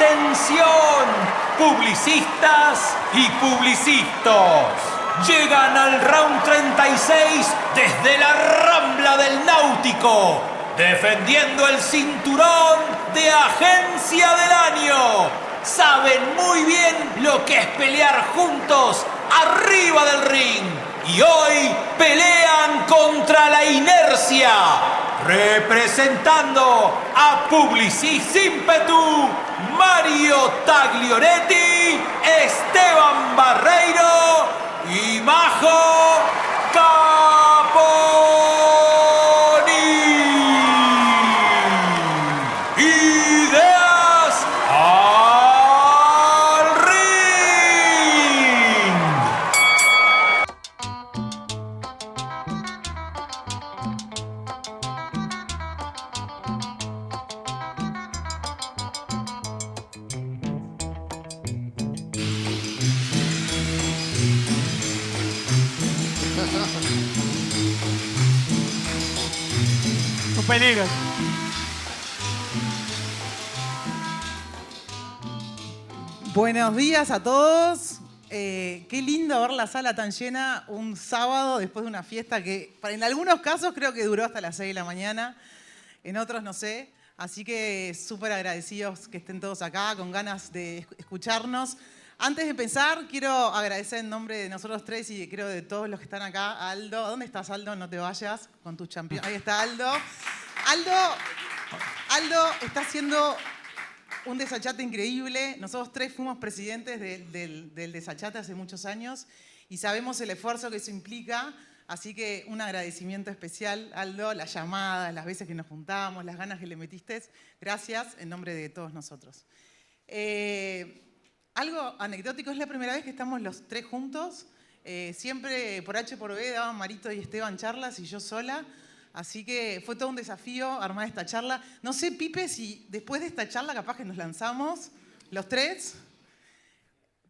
Atención, publicistas y publicistas. Llegan al round 36 desde la Rambla del Náutico, defendiendo el cinturón de Agencia del Año. Saben muy bien lo que es pelear juntos arriba del ring. Y hoy pelean contra la inercia. Representando a Publicis Ímpetu, Mario Taglionetti, Esteban Barreiro y Majo Caponi. Ideas al ring. Un peligro. Buenos días a todos. Qué lindo ver la sala tan llena un sábado después de una fiesta que en algunos casos creo que duró hasta las 6 de la mañana, en otros no sé. Así que súper agradecidos que estén todos acá, con ganas de escucharnos. Antes de empezar, quiero agradecer en nombre de nosotros tres y creo de todos los que están acá a Aldo. ¿Dónde estás, Aldo? No te vayas con tus champions. Ahí está Aldo. Aldo está haciendo un desachate increíble. Nosotros tres fuimos presidentes del desachate hace muchos años y sabemos el esfuerzo que eso implica. Así que un agradecimiento especial, Aldo, las llamadas, las veces que nos juntamos, las ganas que le metiste. Gracias en nombre de todos nosotros. Algo anecdótico, es la primera vez que estamos los tres juntos. Siempre por H por B daban Marito y Esteban charlas y yo sola. Así que fue todo un desafío armar esta charla. No sé, Pipe, si después de esta charla capaz que nos lanzamos los tres.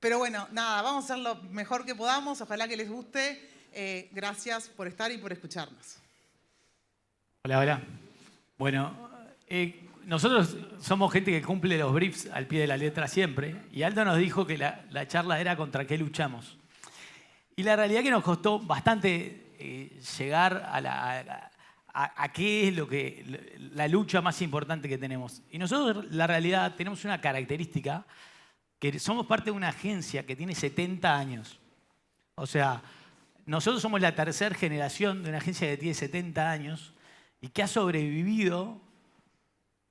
Pero bueno, nada, vamos a hacer lo mejor que podamos. Ojalá que les guste. Gracias por estar y por escucharnos. Hola, hola. Bueno, nosotros somos gente que cumple los briefs al pie de la letra siempre. Y Aldo nos dijo que la charla era contra qué luchamos. Y la realidad es que nos costó bastante llegar a qué es la lucha más importante que tenemos. Y nosotros, la realidad, tenemos una característica, que somos parte de una agencia que tiene 70 años. O sea, nosotros somos la tercera generación de una agencia que tiene 70 años y que ha sobrevivido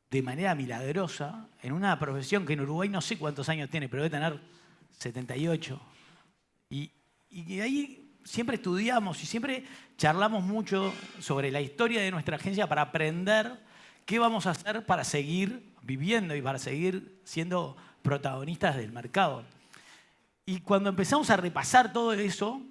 de manera milagrosa en una profesión que en Uruguay no sé cuántos años tiene, pero debe tener 78. Y ahí siempre estudiamos y siempre charlamos mucho sobre la historia de nuestra agencia para aprender qué vamos a hacer para seguir viviendo y para seguir siendo protagonistas del mercado. Y cuando empezamos a repasar todo eso,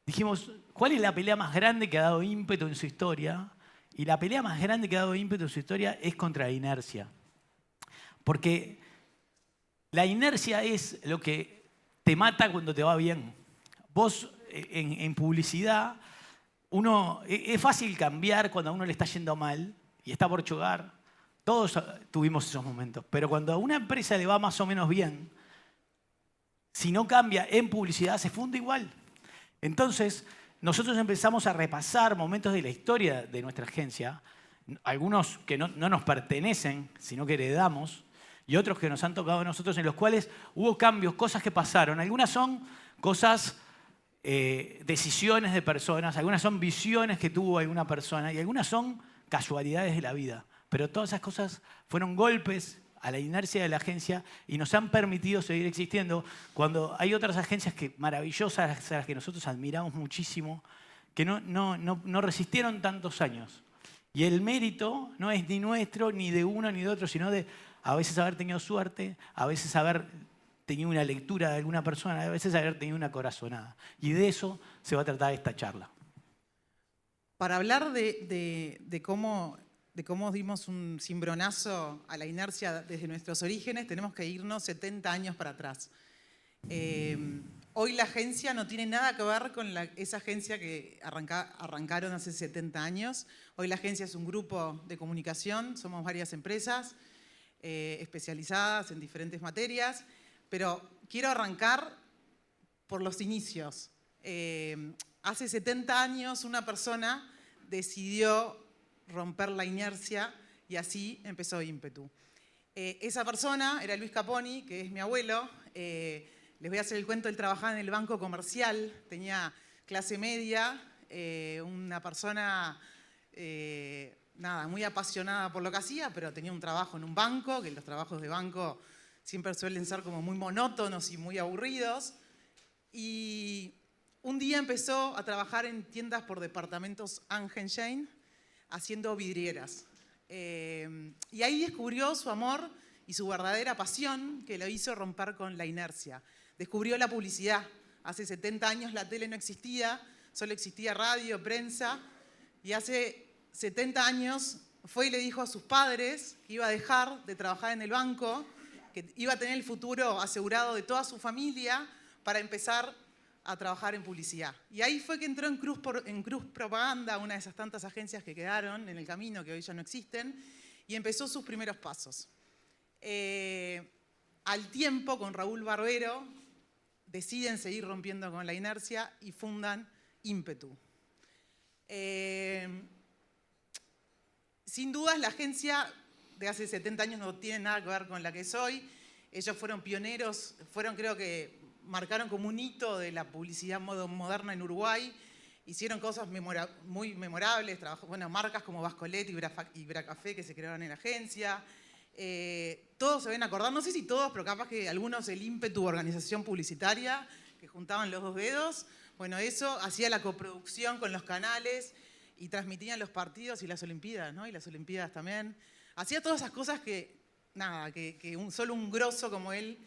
dijimos, ¿cuál es la pelea más grande que ha dado ímpetu en su historia? Y la pelea más grande que ha dado ímpetu en su historia es contra la inercia. Porque la inercia es lo que te mata cuando te va bien. Vos, en publicidad, es fácil cambiar cuando a uno le está yendo mal y está por chocar. Todos tuvimos esos momentos. Pero cuando a una empresa le va más o menos bien, si no cambia en publicidad, se funde igual. Entonces, nosotros empezamos a repasar momentos de la historia de nuestra agencia, algunos que no nos pertenecen, sino que heredamos, y otros que nos han tocado a nosotros, en los cuales hubo cambios, cosas que pasaron. Algunas son cosas, decisiones de personas, algunas son visiones que tuvo alguna persona, y algunas son casualidades de la vida. Pero todas esas cosas fueron golpes a la inercia de la agencia y nos han permitido seguir existiendo cuando hay otras agencias maravillosas, a las que nosotros admiramos muchísimo, que no resistieron tantos años. Y el mérito no es ni nuestro, ni de uno, ni de otro, sino de a veces haber tenido suerte, a veces haber tenido una lectura de alguna persona, a veces haber tenido una corazonada. Y de eso se va a tratar esta charla. Para hablar de cómo dimos un cimbronazo a la inercia desde nuestros orígenes, tenemos que irnos 70 años para atrás. Hoy la agencia no tiene nada que ver con esa agencia que arrancaron hace 70 años. Hoy la agencia es un grupo de comunicación, somos varias empresas. especializadas en diferentes materias, pero quiero arrancar por los inicios. Hace 70 años una persona decidió romper la inercia y así empezó Ímpetu. Esa persona era Luis Caponi, que es mi abuelo. Les voy a hacer el cuento, él trabajaba en el banco comercial, tenía clase media, una persona muy apasionada por lo que hacía, pero tenía un trabajo en un banco, que los trabajos de banco siempre suelen ser como muy monótonos y muy aburridos. Y un día empezó a trabajar en tiendas por departamentos Angenstein, haciendo vidrieras. Y ahí descubrió su amor y su verdadera pasión, que lo hizo romper con la inercia. Descubrió la publicidad. Hace 70 años la tele no existía, solo existía radio, prensa, y hace 70 años fue y le dijo a sus padres que iba a dejar de trabajar en el banco, que iba a tener el futuro asegurado de toda su familia para empezar a trabajar en publicidad. Y ahí fue que entró en Cruz Propaganda, una de esas tantas agencias que quedaron en el camino, que hoy ya no existen, y empezó sus primeros pasos. Al tiempo, con Raúl Barbero, deciden seguir rompiendo con la inercia y fundan Ímpetu. Sin dudas, la agencia de hace 70 años no tiene nada que ver con la que es hoy. Ellos fueron pioneros, creo que marcaron como un hito de la publicidad moderna en Uruguay. Hicieron cosas muy memorables, marcas como Bascolet y Bracafé que se crearon en la agencia. Todos se ven acordar, no sé si todos, pero capaz que algunos, el Ímpetu, organización publicitaria, que juntaban los dos dedos. Bueno, eso hacía la coproducción con los canales y transmitían los partidos y las Olimpiadas, ¿no? Y las Olimpiadas también. Hacía todas esas cosas que solo un grosso como él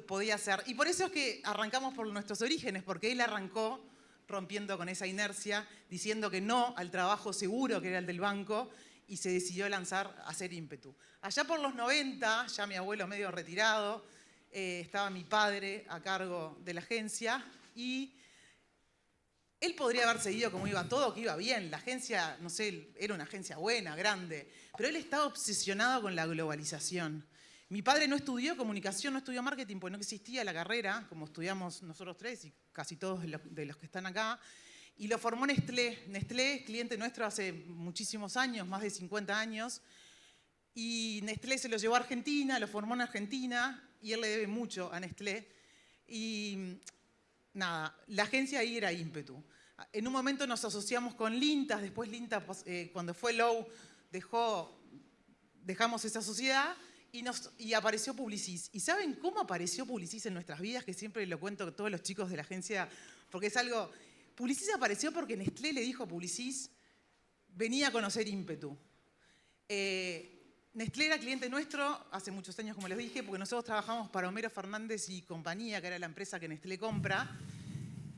podía hacer. Y por eso es que arrancamos por nuestros orígenes, porque él arrancó rompiendo con esa inercia, diciendo que no al trabajo seguro que era el del banco, y se decidió lanzar a hacer Ímpetu. Allá por los 90, ya mi abuelo medio retirado, estaba mi padre a cargo de la agencia, y él podría haber seguido como iba todo, que iba bien. La agencia, no sé, era una agencia buena, grande, pero él estaba obsesionado con la globalización. Mi padre no estudió comunicación, no estudió marketing, porque no existía la carrera, como estudiamos nosotros tres y casi todos de los que están acá, y lo formó Nestlé. Nestlé es cliente nuestro hace muchísimos años, más de 50 años, y Nestlé se lo llevó a Argentina, lo formó en Argentina, y él le debe mucho a Nestlé. Y la agencia ahí era Ímpetu. En un momento nos asociamos con Lintas, después Lintas, cuando fue Low, dejamos esa sociedad y apareció Publicis. ¿Y saben cómo apareció Publicis en nuestras vidas? Que siempre lo cuento a todos los chicos de la agencia, porque es algo... Publicis apareció porque Nestlé le dijo a Publicis, venía a conocer Ímpetu. Nestlé era cliente nuestro hace muchos años, como les dije, porque nosotros trabajamos para Homero Fernández y compañía, que era la empresa que Nestlé compra,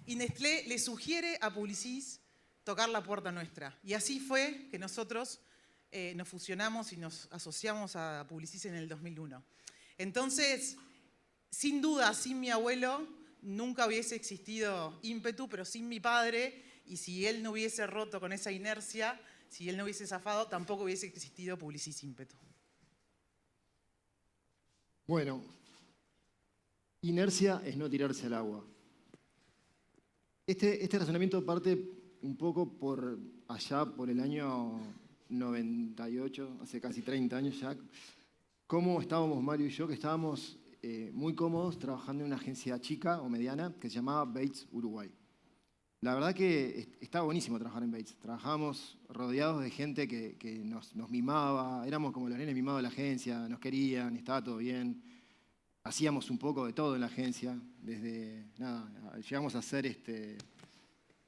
y Nestlé le sugiere a Publicis tocar la puerta nuestra. Y así fue que nosotros nos fusionamos y nos asociamos a Publicis en el 2001. Entonces, sin duda, sin mi abuelo, nunca hubiese existido Ímpetu, pero sin mi padre, y si él no hubiese roto con esa inercia, si él no hubiese zafado, tampoco hubiese existido Publicis Ímpetu. Bueno, inercia es no tirarse al agua. Este razonamiento parte un poco por allá, por el año 98, hace casi 30 años ya, cómo estábamos Mario y yo, que estábamos muy cómodos trabajando en una agencia chica o mediana que se llamaba Bates Uruguay. La verdad que estaba buenísimo trabajar en Bates. Trabajábamos rodeados de gente que nos mimaba, éramos como los nenes mimados de la agencia, nos querían, estaba todo bien. Hacíamos un poco de todo en la agencia, llegamos a ser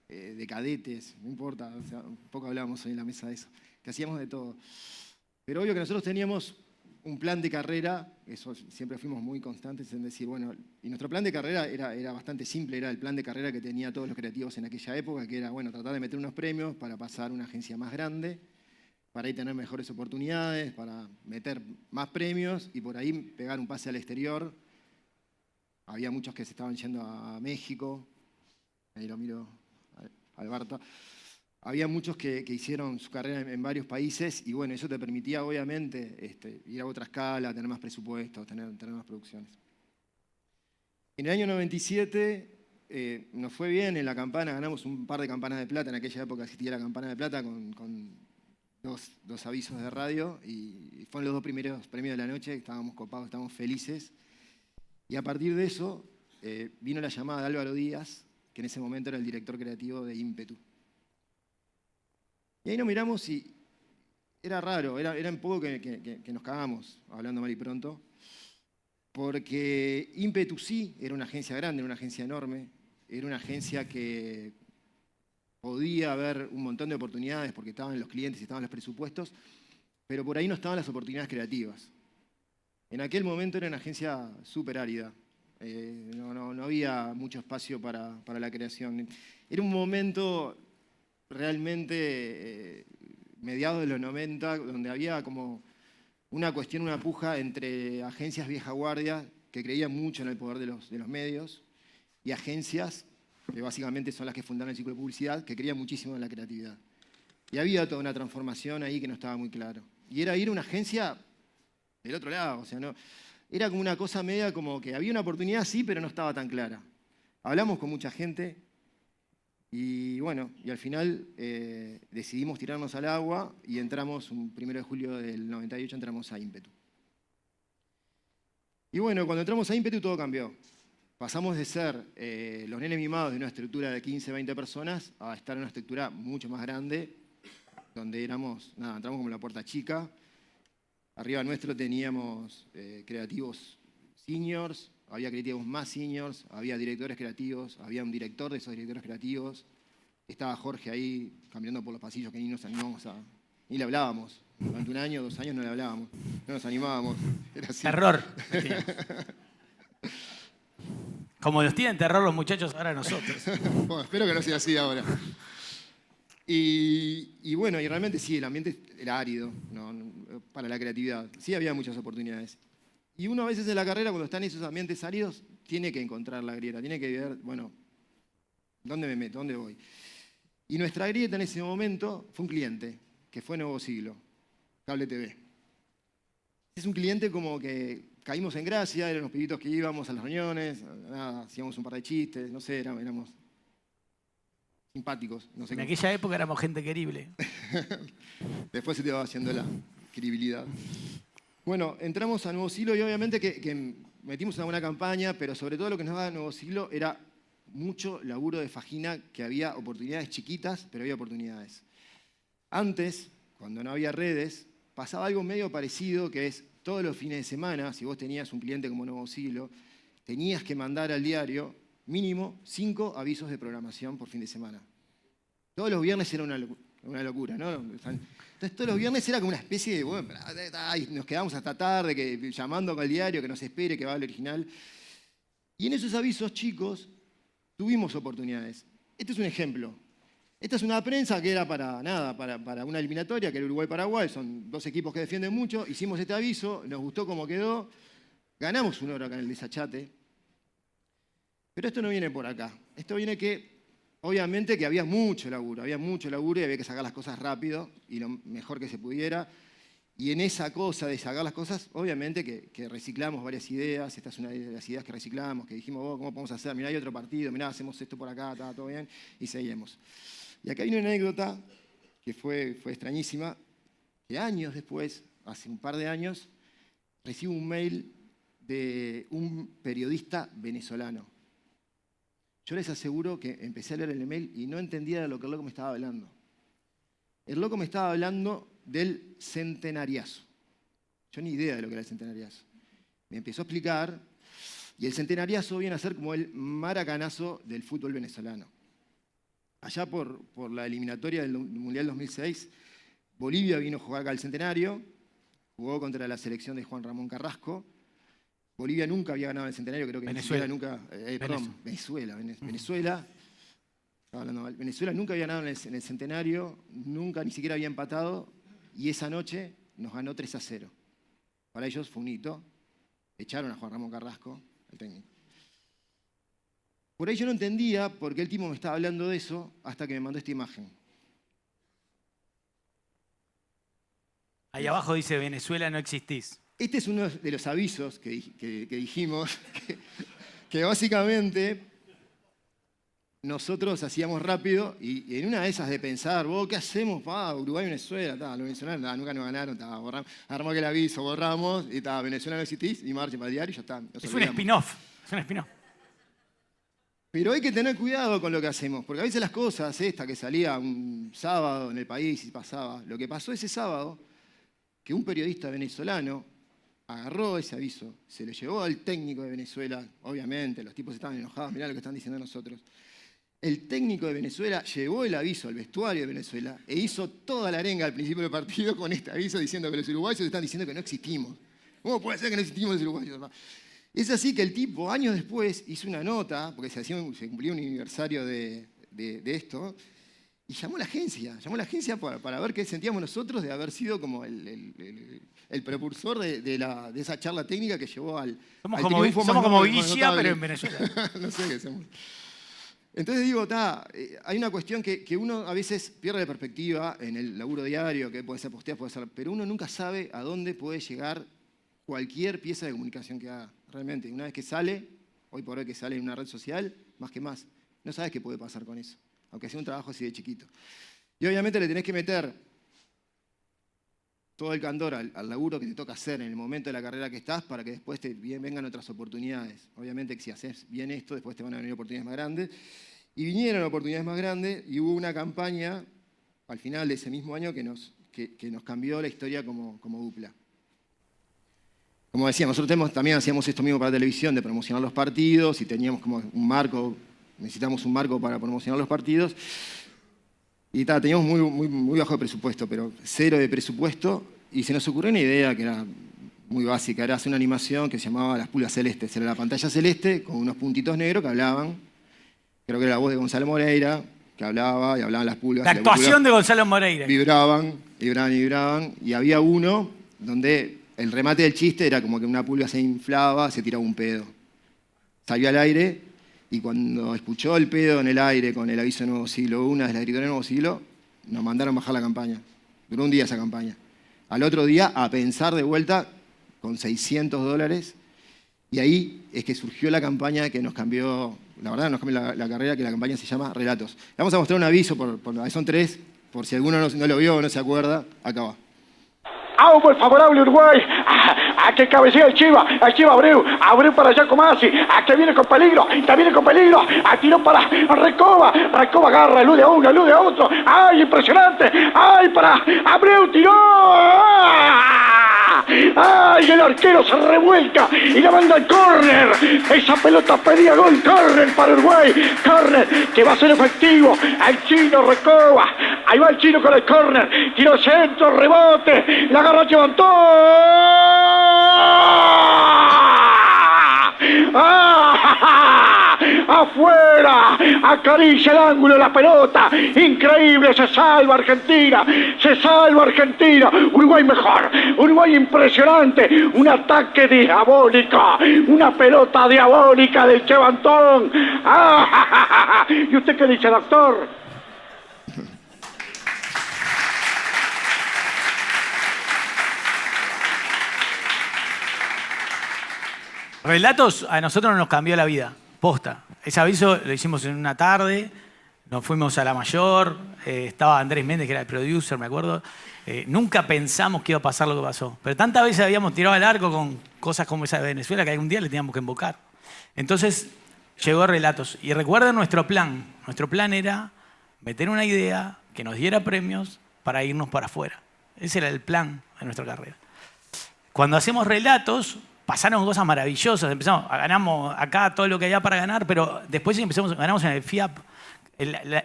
de cadetes, no importa, o sea, un poco hablábamos hoy en la mesa de eso, que hacíamos de todo. Pero obvio que nosotros teníamos un plan de carrera, eso siempre fuimos muy constantes en decir, bueno, y nuestro plan de carrera era bastante simple, era el plan de carrera que tenía todos los creativos en aquella época, que era, bueno, tratar de meter unos premios para pasar a una agencia más grande, para ahí tener mejores oportunidades, para meter más premios y por ahí pegar un pase al exterior. Había muchos que se estaban yendo a México, ahí lo miro, Alberto, había muchos que hicieron su carrera en varios países y bueno, eso te permitía obviamente ir a otra escala, tener más presupuestos, tener más producciones. En el año 97 nos fue bien en la campana, ganamos un par de campanas de plata. En aquella época existía la campana de plata con dos avisos de radio y fueron los 2 primeros premios de la noche. Estábamos copados, estábamos felices. Y a partir de eso vino la llamada de Álvaro Díaz, que en ese momento era el director creativo de Ímpetu. Y ahí nos miramos y era raro, era un poco que nos cagamos, hablando mal y pronto, porque Ímpetu sí era una agencia grande, era una agencia enorme, era una agencia que podía haber un montón de oportunidades porque estaban los clientes y estaban los presupuestos, pero por ahí no estaban las oportunidades creativas. En aquel momento era una agencia súper árida, no había mucho espacio para la creación. Era un momento realmente mediados de los 90, donde había como una cuestión, una puja entre agencias vieja guardia que creían mucho en el poder de los medios y agencias que básicamente son las que fundaron el ciclo de publicidad, que creían muchísimo en la creatividad. Y había toda una transformación ahí que no estaba muy claro. Y era ir a una agencia del otro lado, o sea, no, era como una cosa media como que había una oportunidad, sí, pero no estaba tan clara. Hablamos con mucha gente y bueno, y al final decidimos tirarnos al agua y entramos, un 1 de julio del 98, entramos a Ímpetu. Y bueno, cuando entramos a Ímpetu todo cambió. Pasamos de ser los nenes mimados de una estructura de 15, 20 personas a estar en una estructura mucho más grande, donde entramos como la puerta chica. Arriba nuestro teníamos creativos seniors, había creativos más seniors, había directores creativos, había un director de esos directores creativos. Estaba Jorge ahí caminando por los pasillos que ni nos animábamos ni le hablábamos. Durante 1 año, 2 años no le hablábamos, no nos animábamos. Era así. Terror. Como los tienen terror los muchachos ahora nosotros. Bueno, espero que no sea así ahora. Y bueno, y realmente sí, el ambiente era árido para la creatividad. Sí había muchas oportunidades. Y uno a veces en la carrera, cuando está en esos ambientes áridos, tiene que encontrar la grieta, tiene que ver, bueno, ¿dónde me meto? ¿Dónde voy? Y nuestra grieta en ese momento fue un cliente, que fue Nuevo Siglo, Cable TV. Es un cliente como que caímos en gracia, eran los pibitos que íbamos a las reuniones, hacíamos un par de chistes, no sé, éramos simpáticos. No sé en aquella época éramos gente querible. Después se te va haciendo la queribilidad. Bueno, entramos a Nuevo Siglo y obviamente que metimos una buena campaña, pero sobre todo lo que nos daba Nuevo Siglo era mucho laburo de fajina, que había oportunidades chiquitas, pero había oportunidades. Antes, cuando no había redes, pasaba algo medio parecido, que es todos los fines de semana, si vos tenías un cliente como Nuevo Siglo, tenías que mandar al diario mínimo 5 avisos de programación por fin de semana. Todos los viernes era una locura, ¿no? Entonces todos los viernes era como una especie de, bueno, nos quedamos hasta tarde llamando al diario que nos espere, que va al original. Y en esos avisos chicos tuvimos oportunidades. Este es un ejemplo. Esta es una prensa que era para una eliminatoria, que era Uruguay-Paraguay, son 2 equipos que defienden mucho. Hicimos este aviso, nos gustó cómo quedó, ganamos un oro acá en el desachate. Pero esto no viene por acá. Esto viene que, obviamente, que había mucho laburo y había que sacar las cosas rápido y lo mejor que se pudiera. Y en esa cosa de sacar las cosas, obviamente que reciclamos varias ideas. Esta es una de las ideas que reciclamos, que dijimos, ¿cómo podemos hacer? Mirá, hay otro partido, mirá, hacemos esto por acá, está todo bien, y seguimos. Y acá hay una anécdota que fue extrañísima, que años después, hace un par de años, recibo un mail de un periodista venezolano. Yo les aseguro que empecé a leer el email y no entendía de lo que el loco me estaba hablando. El loco me estaba hablando del centenariazo. Yo ni idea de lo que era el centenariazo. Me empezó a explicar, y el centenariazo viene a ser como el maracanazo del fútbol venezolano. Allá por la eliminatoria del Mundial 2006, Bolivia vino a jugar acá al Centenario, jugó contra la selección de Juan Ramón Carrasco. Bolivia nunca había ganado el Centenario, creo que Venezuela. Venezuela nunca había ganado en el Centenario, nunca ni siquiera había empatado, y esa noche nos ganó 3-0. Para ellos fue un hito. Echaron a Juan Ramón Carrasco, el técnico. Por ahí yo no entendía por qué el tipo me estaba hablando de eso hasta que me mandó esta imagen. Ahí abajo dice Venezuela no existís. Este es uno de los avisos que dijimos, que básicamente nosotros hacíamos rápido y en una de esas de pensar, vos, ¿qué hacemos? Uruguay, Venezuela, los venezolanos nunca nos ganaron, armamos el aviso, borramos, y Venezuela no existís, y marcha para el diario y ya está. Es un spin-off, es un spin-off. Pero hay que tener cuidado con lo que hacemos, porque a veces las cosas, esta que salía un sábado en el país y pasaba, lo que pasó ese sábado, que un periodista venezolano agarró ese aviso, se lo llevó al técnico de Venezuela, obviamente, los tipos estaban enojados, mirá lo que están diciendo nosotros. El técnico de Venezuela llevó el aviso al vestuario de Venezuela e hizo toda la arenga al principio del partido con este aviso diciendo que los uruguayos están diciendo que no existimos. ¿Cómo puede ser que no existimos los uruguayos? Es así que el tipo, años después, hizo una nota, porque se cumplía un aniversario de esto, y llamó a la agencia para ver qué sentíamos nosotros de haber sido como el precursor de esa charla técnica que llevó al triunfo. Somos como Guilla, pero en Venezuela. No sé qué somos. Entonces digo, hay una cuestión que uno a veces pierde de perspectiva en el laburo diario, que puede ser postear, puede ser, pero uno nunca sabe a dónde puede llegar cualquier pieza de comunicación que haga. Realmente, una vez que sale, hoy por hoy que sale en una red social, más, no sabes qué puede pasar con eso, aunque sea un trabajo así de chiquito. Y obviamente le tenés que meter todo el candor al laburo que te toca hacer en el momento de la carrera que estás para que después vengan otras oportunidades. Obviamente que si haces bien esto, después te van a venir oportunidades más grandes. Y vinieron oportunidades más grandes y hubo una campaña al final de ese mismo año que nos cambió la historia como dupla. Como decía, nosotros también hacíamos esto mismo para televisión, de promocionar los partidos, y teníamos como un marco, necesitamos un marco para promocionar los partidos. Y teníamos muy bajo de presupuesto, pero cero de presupuesto, y se nos ocurrió una idea que era muy básica, era hacer una animación que se llamaba Las Pulgas Celestes. Era la pantalla celeste con unos puntitos negros que hablaban, creo que era la voz de Gonzalo Moreira, que hablaba y hablaban las pulgas. La actuación de Gonzalo Moreira. Vibraban, y había uno donde el remate del chiste era como que una pulga se inflaba, se tiraba un pedo. Salió al aire y cuando escuchó el pedo en el aire con el aviso de Nuevo Siglo, una de las editoras de Nuevo Siglo, nos mandaron bajar la campaña. Duró un día esa campaña. Al otro día a pensar de vuelta con $600 y ahí es que surgió la campaña que nos cambió, la verdad nos cambió la carrera, que la campaña se llama Relatos. Le vamos a mostrar un aviso, son 3, por si alguno no lo vio o no se acuerda, acá va. Gol favorable Uruguay, a que cabecea el Chiva Abreu para Giacomazzi, a que viene con peligro, a tiró para Recoba agarra, elude a uno, elude a otro, ¡ay, impresionante! ¡Ay, para Abreu, tiró! ¡Ay, el arquero se revuelca y la manda al córner! Esa pelota pedía gol, córner para Uruguay, córner que va a ser efectivo, al chino Recoba, ahí va el chino con el córner, tiro centro, rebote, la agarra levantó. ¡Afuera! Acaricia el ángulo de la pelota. Increíble, se salva Argentina. Uruguay mejor. Uruguay impresionante. Un ataque diabólico. Una pelota diabólica del Chevantón. ¿Y usted qué dice, doctor? Relatos a nosotros nos cambió la vida, posta. Ese aviso lo hicimos en una tarde, nos fuimos a La Mayor, estaba Andrés Méndez, que era el producer, me acuerdo. Nunca pensamos que iba a pasar lo que pasó. Pero tantas veces habíamos tirado al arco con cosas como esa de Venezuela que algún día le teníamos que invocar. Entonces llegó Relatos. Y recuerden nuestro plan. Nuestro plan era meter una idea que nos diera premios para irnos para afuera. Ese era el plan de nuestra carrera. Cuando hacemos Relatos, pasaron cosas maravillosas. Ganamos acá todo lo que había para ganar, pero después ganamos en el FIAP.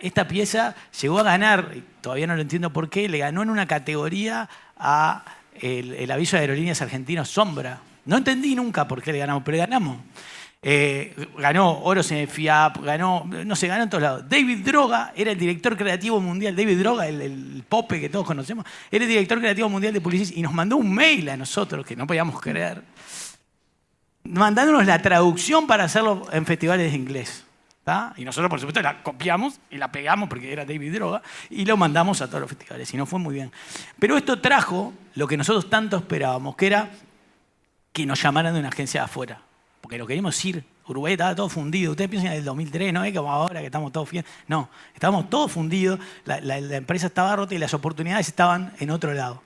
Esta pieza llegó a ganar, y todavía no lo entiendo por qué, le ganó en una categoría a el aviso de Aerolíneas Argentinos Sombra. No entendí nunca por qué le ganamos, pero le ganamos. Ganó oros en el FIAP, ganó en todos lados. David Droga era el director creativo mundial. David Droga, el pope que todos conocemos, era el director creativo mundial de Publicis y nos mandó un mail a nosotros que no podíamos creer, mandándonos la traducción para hacerlo en festivales de inglés. ¿tá? Y nosotros, por supuesto, la copiamos y la pegamos porque era David Droga y lo mandamos a todos los festivales y nos fue muy bien. Pero esto trajo lo que nosotros tanto esperábamos, que era que nos llamaran de una agencia de afuera. Porque lo queríamos ir. Uruguay estaba todo fundido. Ustedes piensan en el 2003, ¿no? Es como ahora que estamos todos bien. No, estábamos todos fundidos, la empresa estaba rota y las oportunidades estaban en otro lado.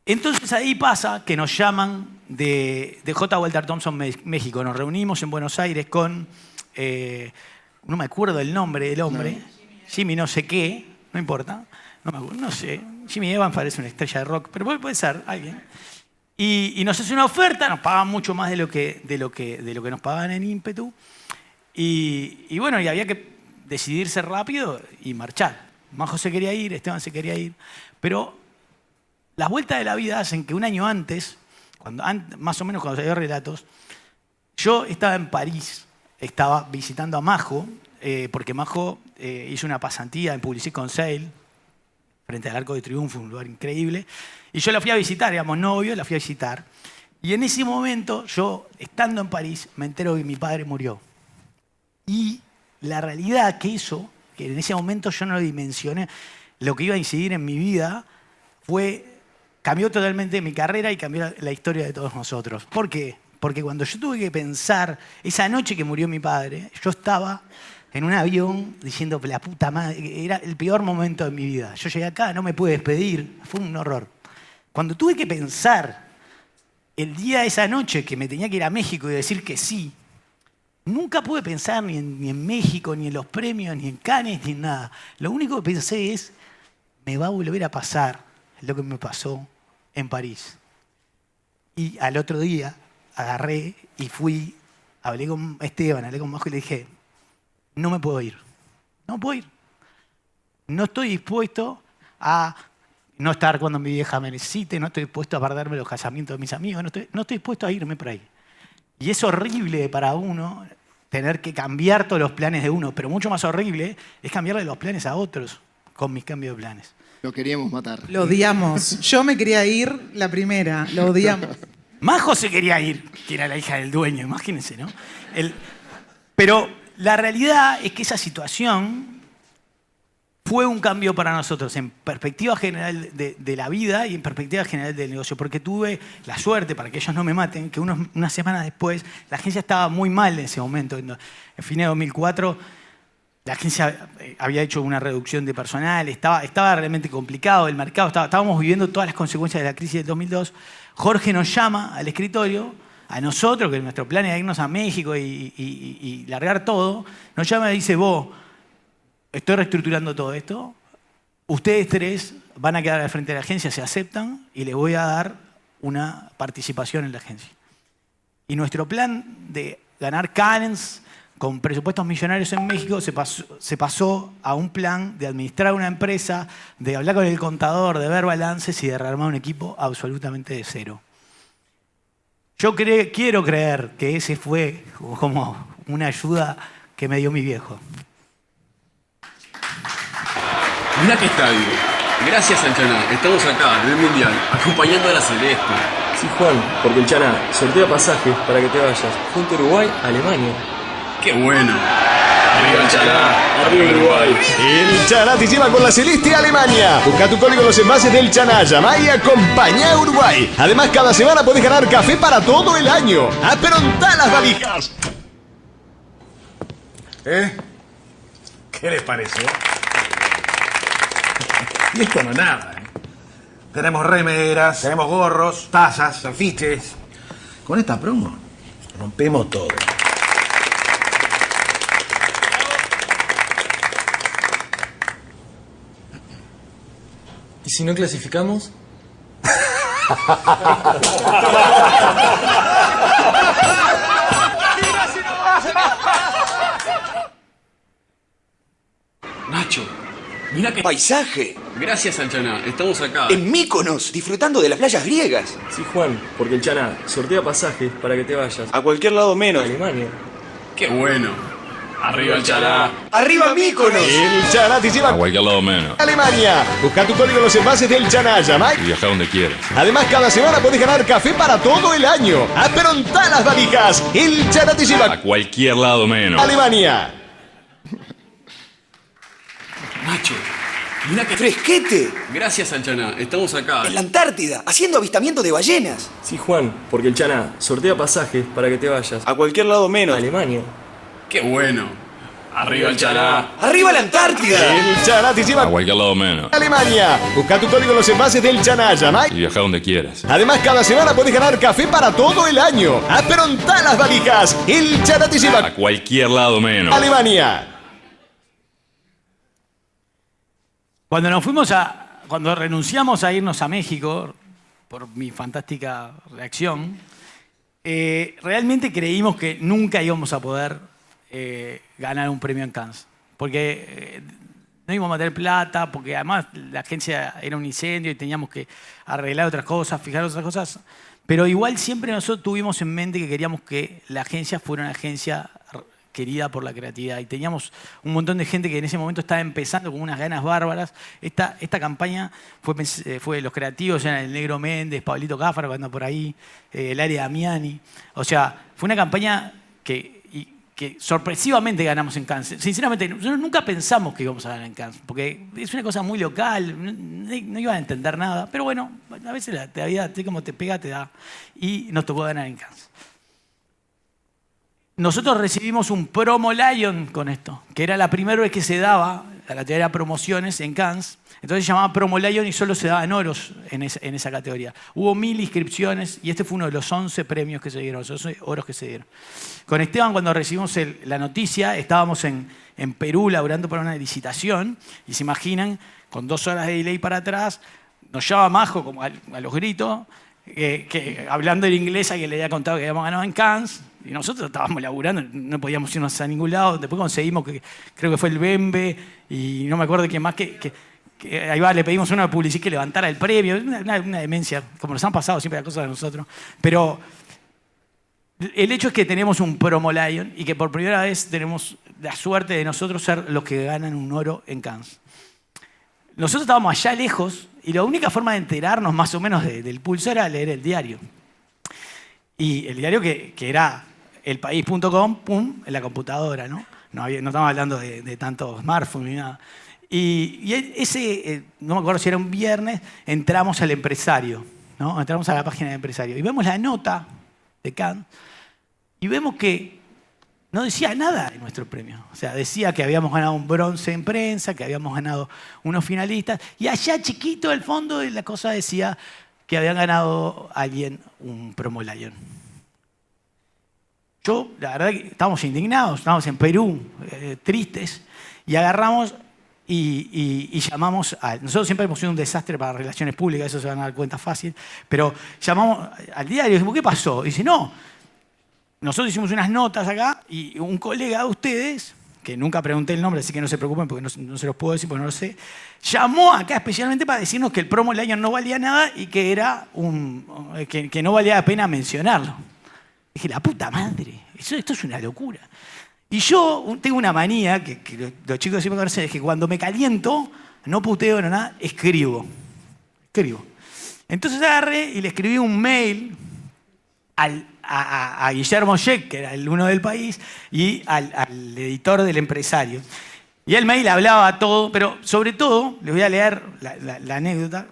Entonces ahí pasa que nos llaman de J. Walter Thompson, México. Nos reunimos en Buenos Aires con, no me acuerdo el nombre del hombre, Jimmy no sé qué, no importa, no me acuerdo, no sé. Jimmy Evans parece una estrella de rock, pero puede ser alguien. Y nos hace una oferta, nos pagan mucho más de lo que nos pagaban en ímpetu. Y bueno, y había que decidirse rápido y marchar. Majo se quería ir, Esteban se quería ir. Pero las vueltas de la vida hacen que un año antes, más o menos cuando salió Relatos, yo estaba en París, estaba visitando a Majo, porque Majo hizo una pasantía en Publicis Conseil, frente al Arco de Triunfo, un lugar increíble. Y yo la fui a visitar, éramos novios, la fui a visitar. Y en ese momento, yo, estando en París, me entero que mi padre murió. Y la realidad que eso, que en ese momento yo no lo dimensioné, lo que iba a incidir en mi vida, cambió totalmente mi carrera y cambió la historia de todos nosotros. ¿Por qué? Porque cuando yo tuve que pensar, esa noche que murió mi padre, yo estaba en un avión diciendo, la puta madre, era el peor momento de mi vida. Yo llegué acá, no me pude despedir, fue un horror. Cuando tuve que pensar el día de esa noche que me tenía que ir a México y decir que sí, nunca pude pensar ni en México, ni en los premios, ni en Cannes, ni en nada. Lo único que pensé es, me va a volver a pasar lo que me pasó en París. Y al otro día agarré y fui, hablé con Esteban, hablé con Majo y le dije, no me puedo ir. No puedo ir. No estoy dispuesto a no estar cuando mi vieja me necesite, no estoy dispuesto a perderme los casamientos de mis amigos, no estoy dispuesto a irme por ahí. Y es horrible para uno tener que cambiar todos los planes de uno, pero mucho más horrible es cambiarle los planes a otros con mis cambios de planes. Lo queríamos matar. Lo odiamos. Yo me quería ir la primera, lo odiamos. Majo se quería ir, que era la hija del dueño, imagínense, ¿no? Pero la realidad es que esa situación fue un cambio para nosotros en perspectiva general de la vida y en perspectiva general del negocio, porque tuve la suerte, para que ellos no me maten, que unas semanas después la agencia estaba muy mal en ese momento. En fin de 2004 la agencia había hecho una reducción de personal, estaba realmente complicado el mercado, estábamos viviendo todas las consecuencias de la crisis del 2002. Jorge nos llama al escritorio, a nosotros, que nuestro plan era irnos a México y largar todo, nos llama y dice, vos, estoy reestructurando todo esto, ustedes tres van a quedar al frente de la agencia, se aceptan y les voy a dar una participación en la agencia. Y nuestro plan de ganar Cannes con presupuestos millonarios en México se pasó a un plan de administrar una empresa, de hablar con el contador, de ver balances y de rearmar un equipo absolutamente de cero. Yo quiero creer que ese fue como una ayuda que me dio mi viejo. Mirá qué estadio. Gracias, Anchana. Estamos acá, en el Mundial, acompañando a la Celeste. Sí, Juan, porque el Chana sortea pasajes para que te vayas. Junto a Uruguay, Alemania. ¡Qué bueno! ¡Arriba el Chana! ¡Arriba Uruguay! El Chana te lleva con la Celeste a Alemania. Busca tu código en los envases del Chana, llama y acompaña a Uruguay. Además, cada semana podés ganar café para todo el año. ¡Aprontá las valijas! ¿Qué les pareció? Y esto no es nada, ¿eh? Tenemos remeras, tenemos gorros, tazas, afiches. Con esta promo rompemos todo. ¿Y si no clasificamos? Nacho, mirá qué paisaje. Gracias, Anchana. Estamos acá. En Míconos, disfrutando de las playas griegas. Sí, Juan, porque el Chana sortea pasajes para que te vayas. A cualquier lado menos. Alemania. ¡Qué bueno! Arriba el Chará. ¡Arriba Míconos! El Chará te lleva A cualquier lado menos. a Alemania. Busca tu código en los envases del Chaná, llama. Y viaja donde quieras. Además, cada semana podés ganar café para todo el año. Aperontá las valijas. El Chará te lleva A cualquier lado menos. a Alemania. Nacho, mirá qué fresquete. Gracias, Anchana. Estamos acá. En la Antártida, haciendo avistamiento de ballenas. Sí, Juan, porque el Chana sortea pasajes para que te vayas. A cualquier lado menos. Alemania. ¡Qué bueno! Arriba el Chará. ¡Arriba la Antártida! El Chará te lleva A a cualquier lado menos. Alemania. Busca tu código en los envases del Chaná, llama. Y viaja donde quieras. Además, cada semana podés ganar café para todo el año. Aperontá las valijas. El Chará te lleva A cualquier lado menos. a Alemania. Cuando renunciamos a irnos a México, por mi fantástica reacción, realmente creímos que nunca íbamos a poder ganar un premio en Cannes. Porque no íbamos a meter plata, porque además la agencia era un incendio y teníamos que arreglar otras cosas, fijar otras cosas. Pero igual siempre nosotros tuvimos en mente que queríamos que la agencia fuera una agencia querida por la creatividad. Y teníamos un montón de gente que en ese momento estaba empezando con unas ganas bárbaras. Esta campaña fue los creativos, eran el Negro Méndez, Pablito Cáfaro, que anda por ahí, el área Damiani. O sea, fue una campaña que sorpresivamente ganamos en Cannes. Sinceramente, nosotros nunca pensamos que íbamos a ganar en Cannes, porque es una cosa muy local, no iban a entender nada. Pero bueno, a veces la vida, como te pega, te da. Y nos tocó ganar en Cannes. Nosotros recibimos un promo Lion con esto, que era la primera vez que se daba, la categoría promociones en Cannes. Entonces se llamaba promo Lion y solo se daban oros en esa categoría. Hubo 1000 inscripciones y este fue uno de los 11 premios que se dieron, los 11 oros que se dieron. Con Esteban, cuando recibimos la noticia, estábamos en Perú laburando para una licitación y se imaginan, con 2 horas de delay para atrás, nos llama Majo como a los gritos, que hablando en inglés a que le había contado que habíamos ganado en Cannes. Y nosotros estábamos laburando, no podíamos irnos a ningún lado. Después conseguimos, creo que fue el Bembe, y no me acuerdo quién más, que ahí va, le pedimos a una publicidad que levantara el premio. Una demencia, como nos han pasado siempre las cosas de nosotros. Pero el hecho es que tenemos un promo Lion y que por primera vez tenemos la suerte de nosotros ser los que ganan un oro en Cannes. Nosotros estábamos allá lejos y la única forma de enterarnos más o menos del pulso era leer el diario. Y el diario que era elpaís.com, pum, en la computadora, ¿no? No estamos hablando de tanto smartphone ni nada. Y ese, no me acuerdo si era un viernes, entramos al Empresario, ¿no? Entramos a la página del Empresario y vemos la nota de Cannes y vemos que no decía nada de nuestro premio. O sea, decía que habíamos ganado un bronce en prensa, que habíamos ganado unos finalistas, y allá chiquito al fondo de la cosa decía que habían ganado alguien un promo Lion. Yo, la verdad, que estábamos indignados, estábamos en Perú, tristes, y agarramos y llamamos a... Nosotros siempre hemos sido un desastre para relaciones públicas, eso se van a dar cuenta fácil, pero llamamos al diario y dijimos, ¿qué pasó? Y dice, no, nosotros hicimos unas notas acá y un colega de ustedes, que nunca pregunté el nombre, así que no se preocupen porque no se los puedo decir porque no lo sé, llamó acá especialmente para decirnos que el promo Lion no valía nada y que era que no valía la pena mencionarlo. Dije, la puta madre, esto es una locura. Y yo tengo una manía, que los chicos siempre conocen, es que cuando me caliento, no puteo, no nada, escribo. Entonces agarré y le escribí un mail a Guillermo Sheck, que era el uno del País, y al editor del Empresario. Y el mail hablaba todo, pero sobre todo, les voy a leer la anécdota,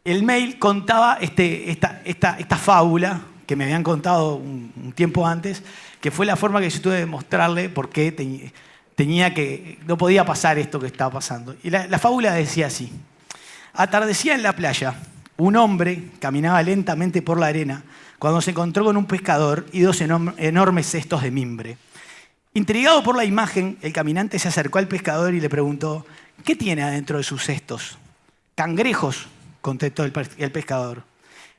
el mail contaba esta fábula que me habían contado un tiempo antes, que fue la forma que yo tuve de mostrarle por qué no podía pasar esto que estaba pasando. Y la fábula decía así: atardecía en la playa, un hombre caminaba lentamente por la arena cuando se encontró con un pescador y 2 enormes cestos de mimbre. Intrigado por la imagen, el caminante se acercó al pescador y le preguntó, ¿qué tiene adentro de sus cestos? Cangrejos, contestó el pescador.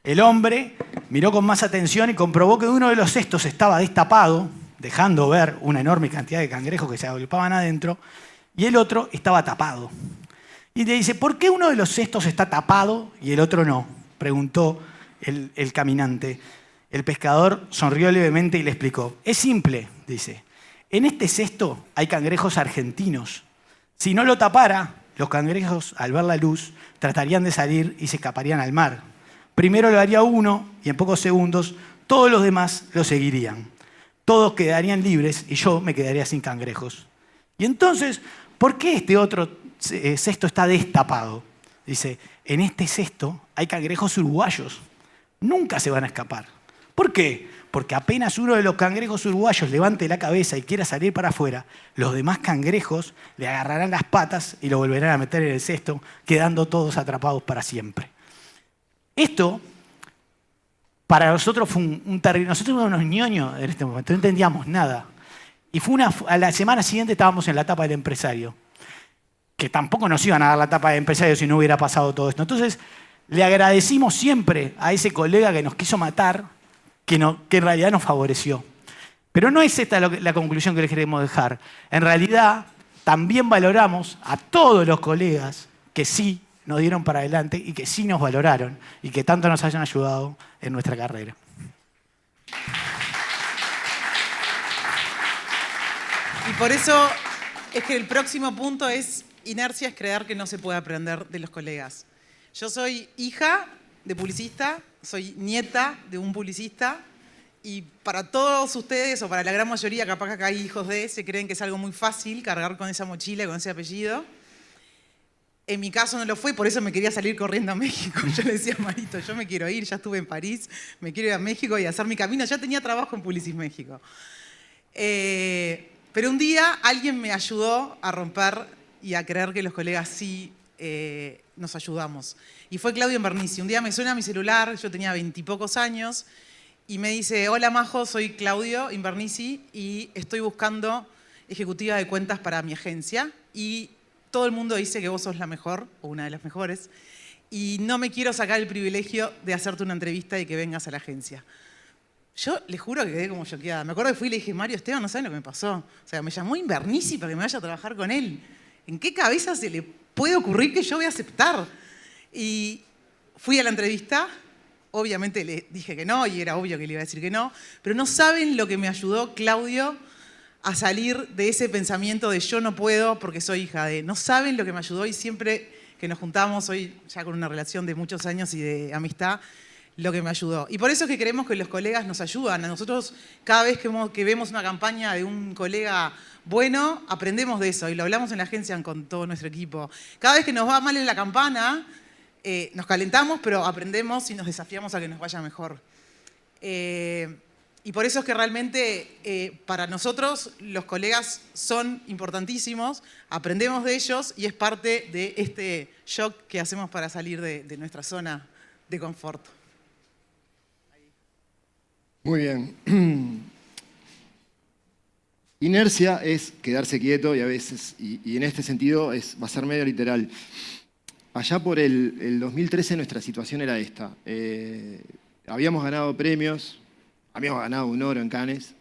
El hombre miró con más atención y comprobó que uno de los cestos estaba destapado, dejando ver una enorme cantidad de cangrejos que se agolpaban adentro, y el otro estaba tapado. Y le dice, ¿por qué uno de los cestos está tapado y el otro no? Preguntó el caminante. El pescador sonrió levemente y le explicó. Es simple, dice. En este cesto hay cangrejos argentinos. Si no lo tapara, los cangrejos, al ver la luz, tratarían de salir y se escaparían al mar. Primero lo haría uno y en pocos segundos todos los demás lo seguirían. Todos quedarían libres y yo me quedaría sin cangrejos. Y entonces, ¿por qué este otro cesto está destapado? Dice, en este cesto hay cangrejos uruguayos. Nunca se van a escapar. ¿Por qué? Porque apenas uno de los cangrejos uruguayos levante la cabeza y quiera salir para afuera, los demás cangrejos le agarrarán las patas y lo volverán a meter en el cesto, quedando todos atrapados para siempre. Esto, para nosotros fue un terrible... Nosotros éramos unos ñoños en este momento, no entendíamos nada. Y a la semana siguiente estábamos en la etapa del empresario, que tampoco nos iban a dar la etapa del empresario si no hubiera pasado todo esto. Entonces, le agradecimos siempre a ese colega que nos quiso matar, que en realidad nos favoreció. Pero no es esta la conclusión que les queremos dejar. En realidad, también valoramos a todos los colegas que sí nos dieron para adelante y que sí nos valoraron y que tanto nos hayan ayudado en nuestra carrera. Y por eso es que el próximo punto es inercia es creer que no se puede aprender de los colegas. Yo soy hija de publicista, soy nieta de un publicista y para todos ustedes o para la gran mayoría, capaz que acá hay hijos se creen que es algo muy fácil cargar con esa mochila, con ese apellido. En mi caso no lo fue, por eso me quería salir corriendo a México. Yo le decía a Marito, yo me quiero ir, ya estuve en París, me quiero ir a México y hacer mi camino. Ya tenía trabajo en Publicis México. Pero un día alguien me ayudó a romper y a creer que los colegas sí nos ayudamos. Y fue Claudio Invernici. Un día me suena mi celular, yo tenía 20 y pocos años, y me dice, hola Majo, soy Claudio Invernici y estoy buscando ejecutiva de cuentas para mi agencia. Y todo el mundo dice que vos sos la mejor, o una de las mejores, y no me quiero sacar el privilegio de hacerte una entrevista y que vengas a la agencia. Yo les juro que quedé como choqueada. Me acuerdo que fui y le dije, Mario Esteban, no saben lo que me pasó. O sea, me llamó Invernici para que me vaya a trabajar con él. ¿En qué cabeza se le puede ocurrir que yo voy a aceptar? Y fui a la entrevista, obviamente le dije que no, y era obvio que le iba a decir que no, pero no saben lo que me ayudó Claudio a salir de ese pensamiento de yo no puedo porque soy hija de... No saben lo que me ayudó y siempre que nos juntamos, hoy ya con una relación de muchos años y de amistad, lo que me ayudó. Y por eso es que creemos que los colegas nos ayudan. A nosotros, cada vez que vemos una campaña de un colega bueno, aprendemos de eso y lo hablamos en la agencia con todo nuestro equipo. Cada vez que nos va mal en la campana, nos calentamos, pero aprendemos y nos desafiamos a que nos vaya mejor. Y por eso es que realmente para nosotros los colegas son importantísimos, aprendemos de ellos y es parte de este shock que hacemos para salir de nuestra zona de confort. Muy bien. Inercia es quedarse quieto y a veces, y en este sentido va a ser medio literal. Allá por el 2013 nuestra situación era esta. Habíamos ganado premios, habíamos ganado un oro en Cannes.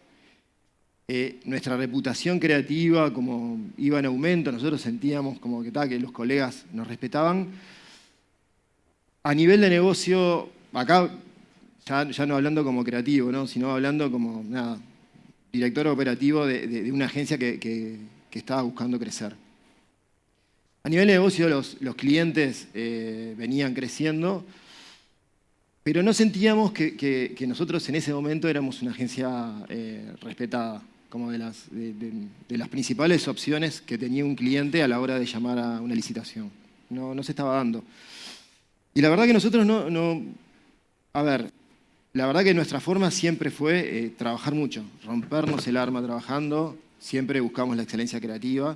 Nuestra reputación creativa como iba en aumento, nosotros sentíamos como que los colegas nos respetaban. A nivel de negocio, acá ya no hablando como creativo, ¿no? Sino hablando como director operativo de una agencia que estaba buscando crecer. A nivel de negocio los clientes venían creciendo, pero no sentíamos que nosotros en ese momento éramos una agencia respetada, como de las principales opciones que tenía un cliente a la hora de llamar a una licitación. No se estaba dando. Y la verdad que nosotros la verdad que nuestra forma siempre fue trabajar mucho, rompernos el alma trabajando, siempre buscamos la excelencia creativa.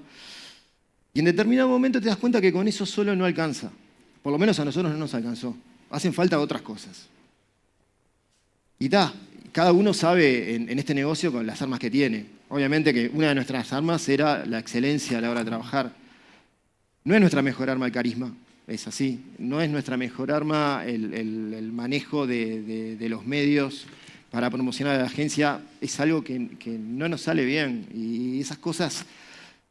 Y en determinado momento te das cuenta que con eso solo no alcanza. Por lo menos a nosotros no nos alcanzó. Hacen falta otras cosas. Y cada uno sabe en este negocio con las armas que tiene. Obviamente que una de nuestras armas era la excelencia a la hora de trabajar. No es nuestra mejor arma el carisma, es así. No es nuestra mejor arma el manejo de los medios para promocionar a la agencia. Es algo que no nos sale bien. Y esas cosas,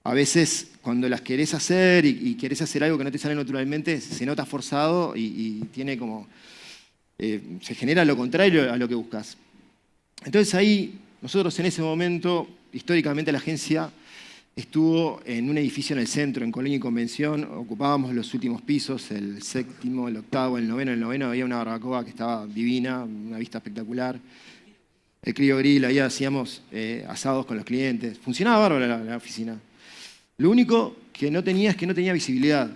a veces, cuando las querés hacer y querés hacer algo que no te sale naturalmente, se nota forzado y tiene como... se genera lo contrario a lo que buscas. Entonces ahí, nosotros en ese momento históricamente la agencia estuvo en un edificio en el centro, en Colonia y Convención. Ocupábamos los últimos pisos, el 7º, el 8º, el 9º. En el 9º había una barbacoa que estaba divina, una vista espectacular. El Crio Grill, ahí hacíamos asados con los clientes. Funcionaba bárbaro la oficina. Lo único que no tenía es que no tenía visibilidad.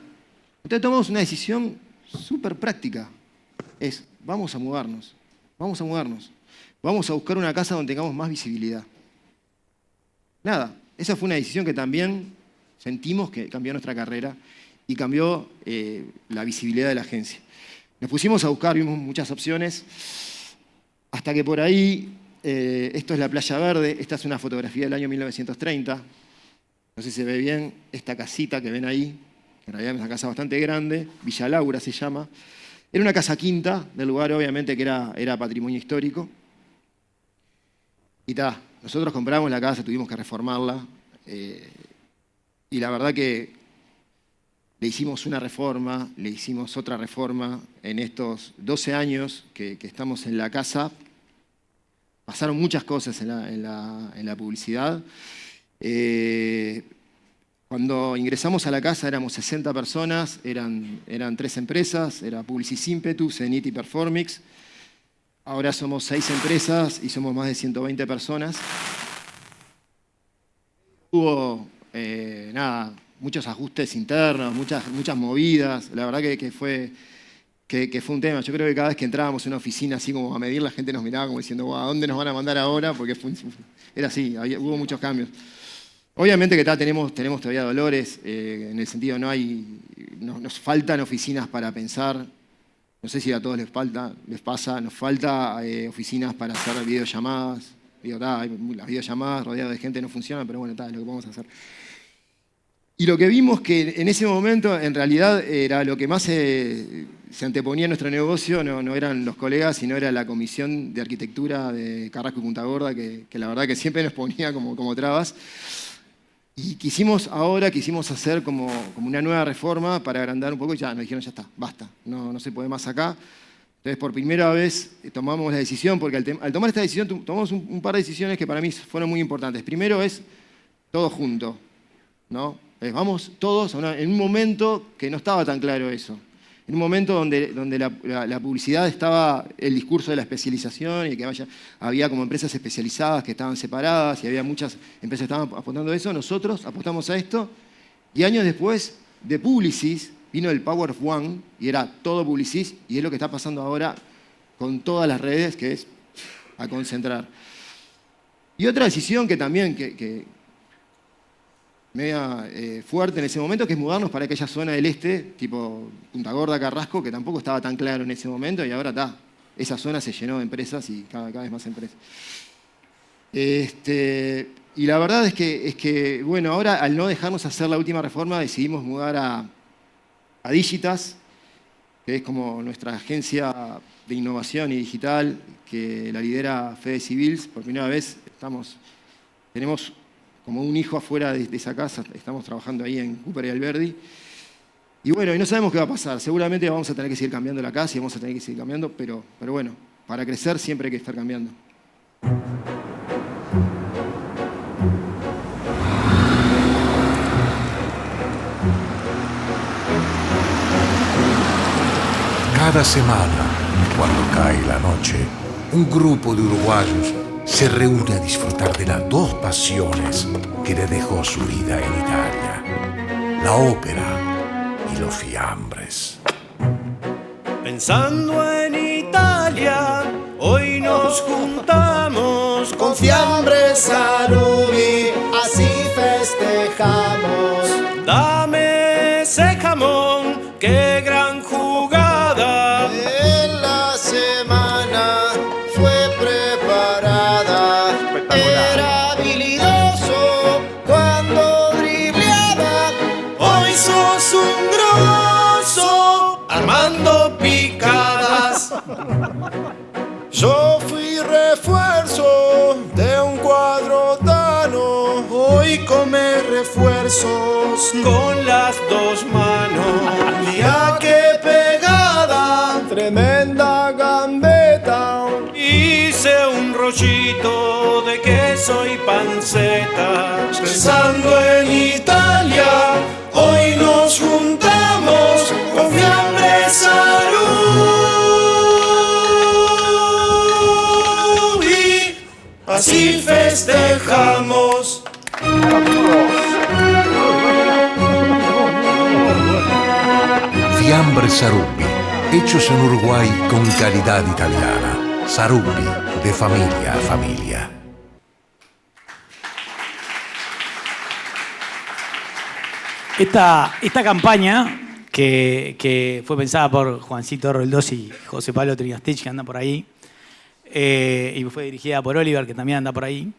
Entonces tomamos una decisión súper práctica. Vamos a mudarnos. Vamos a buscar una casa donde tengamos más visibilidad. Nada, esa fue una decisión que también sentimos que cambió nuestra carrera y cambió la visibilidad de la agencia. Nos pusimos a buscar, vimos muchas opciones, hasta que por ahí, esto es la Playa Verde, esta es una fotografía del año 1930. No sé si se ve bien esta casita que ven ahí, que en realidad es una casa bastante grande, Villa Laura se llama. Era una casa quinta del lugar, obviamente, que era patrimonio histórico. Y nosotros compramos la casa, tuvimos que reformarla. Y la verdad que le hicimos una reforma, le hicimos otra reforma. En estos 12 años que estamos en la casa, pasaron muchas cosas en la publicidad. Cuando ingresamos a la casa éramos 60 personas, eran 3 empresas, era Publicis Impetu, Zenit y Performix. Ahora somos 6 empresas y somos más de 120 personas. Hubo muchos ajustes internos, muchas movidas. La verdad que fue un tema. Yo creo que cada vez que entrábamos en una oficina así como a medir, la gente nos miraba como diciendo, ¿a dónde nos van a mandar ahora? Porque era así, hubo muchos cambios. Obviamente que tenemos todavía dolores, en el sentido nos faltan oficinas para pensar. No sé si a todos les pasa, nos falta oficinas para hacer videollamadas. Las videollamadas rodeadas de gente no funcionan, pero bueno, es lo que vamos a hacer. Y lo que vimos que en ese momento, en realidad, era lo que más se anteponía a nuestro negocio, no eran los colegas, sino era la comisión de arquitectura de Carrasco y Punta Gorda, que la verdad que siempre nos ponía como trabas. Y quisimos hacer como una nueva reforma para agrandar un poco y ya nos dijeron, ya está, basta, no se puede más acá. Entonces, por primera vez tomamos la decisión, porque al tomar esta decisión tomamos un par de decisiones que para mí fueron muy importantes. Primero es todo junto, ¿no? Vamos todos en un momento que no estaba tan claro eso. En un momento donde la publicidad estaba el discurso de la especialización y que había como empresas especializadas que estaban separadas y había muchas empresas que estaban apuntando a eso. Nosotros apostamos a esto y años después de Publicis vino el Power of One y era todo Publicis y es lo que está pasando ahora con todas las redes, que es a concentrar. Y otra decisión que también media fuerte en ese momento, que es mudarnos para aquella zona del este, tipo Punta Gorda, Carrasco, que tampoco estaba tan claro en ese momento y ahora esa zona se llenó de empresas y cada vez más empresas. Y la verdad es que, bueno, ahora al no dejarnos hacer la última reforma decidimos mudar a Digitas, que es como nuestra agencia de innovación y digital, que la lidera Fede Civils. Por primera vez tenemos como un hijo afuera de esa casa, estamos trabajando ahí en Cooper y Alberdi. Y bueno, y no sabemos qué va a pasar. Seguramente vamos a tener que seguir cambiando la casa y vamos a tener que seguir cambiando, pero bueno, para crecer siempre hay que estar cambiando. Cada semana, cuando cae la noche, un grupo de uruguayos se reúne a disfrutar de las 2 pasiones que le dejó su vida en Italia: la ópera y los fiambres. Pensando en Italia, hoy nos juntamos con fiambres, saludi, así festejamos. Dame ese jamón, qué gran jugada. En la semana fue preparada. Era habilidoso cuando dribleaba. Hoy sos un grosso armando picadas. Yo fui refuerzo de un cuadro tano. Hoy come refuerzos con las 2 manos. Mira qué pegada, tremenda gambeta. Hice un rollito de queso y panceta. Pensando en Italia, hoy nos juntamos con Fiambre Sarubi, así festejamos. Fiambre Sarubi, hechos en Uruguay con calidad italiana. Sarubi, de familia a familia. Esta campaña, que fue pensada por Juancito Roldós y José Pablo Trinastich, que anda por ahí, y fue dirigida por Oliver, que también anda por ahí,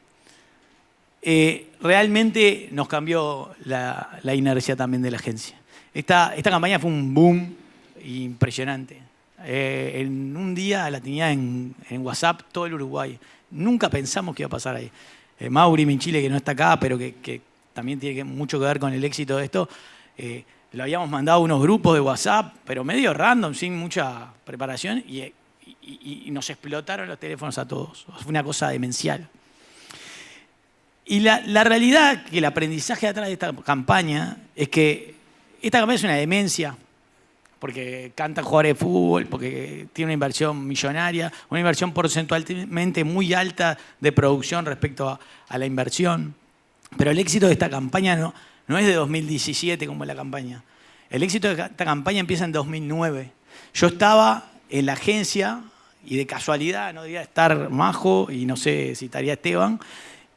realmente nos cambió la inercia también de la agencia. Esta campaña fue un boom impresionante. En un día la tenía en WhatsApp todo el Uruguay. Nunca pensamos que iba a pasar ahí. Mauri Minchile, que no está acá, pero que también tiene mucho que ver con el éxito de esto, lo habíamos mandado a unos grupos de WhatsApp, pero medio random, sin mucha preparación, y nos explotaron los teléfonos a todos. Fue una cosa demencial. Y la realidad, que el aprendizaje detrás de esta campaña, es que esta campaña es una demencia, porque cantan jugadores de fútbol, porque tiene una inversión millonaria, una inversión porcentualmente muy alta de producción respecto a la inversión. Pero el éxito de esta campaña no es de 2017 como la campaña. El éxito de esta campaña empieza en 2009. Yo estaba en la agencia y de casualidad no debía estar Majo y no sé si estaría Esteban.